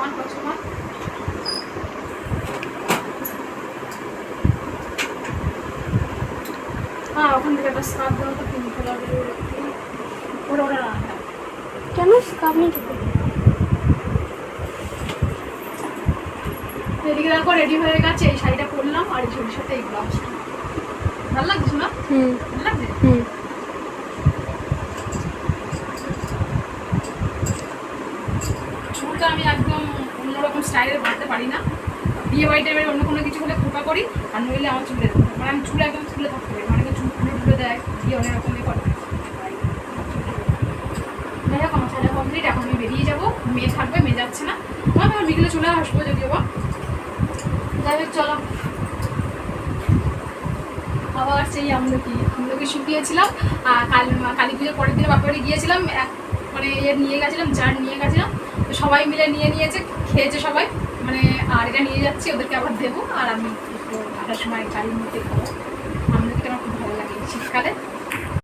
মান পাচ্ছ মা হ্যাঁ ওখান থেকে একটা স্কার্ফ দেওয়া তো পিঙ্ক কালারের ওরা ওরা রাখা কেন স্কার্ফ নেই? এদিকে দেখো রেডি হয়ে গেছে, এই শাড়িটা পরলাম আর এই ঝুড়ির সাথে এই ব্লাউজটা। ভালো লাগছে না? ভালো লাগছে? চুলটা আমি একদম অন্যরকম স্টাইলের বানাতে পারি না। বিয়ে বাড়ি টাইপের অন্য কোনো কিছু হলে খোপা করি, আর নইলে আমার চুলে মানে আমি চুল একদম খুলে থাকতে পারি, মানে চুল খুলে দেয় বিয়ে অনেক রকমই করে। যাই হোক আমার সাজা কমপ্লিট, এখন আমি বেরিয়ে যাবো। মেয়ে থাকবে, মেয়ে যাচ্ছে না, আমার বিকেলে চলে আসবো যদিও বা। যাই হোক চলো, আবার সেই আমলকি শুকিয়েছিলাম। আর কালী পুজোর পরের দিনে বাপের বাড়ি গিয়েছিলাম, মানে নিয়ে গেছিলাম, জার নিয়ে গেছিলাম, তো সবাই মিলে নিয়েছে, খেয়েছে সবাই মানে। আর এটা নিয়ে যাচ্ছি, ওদেরকে আবার দেবো, আর আমি একটু আসার সময় গাড়ির মধ্যে খাবো।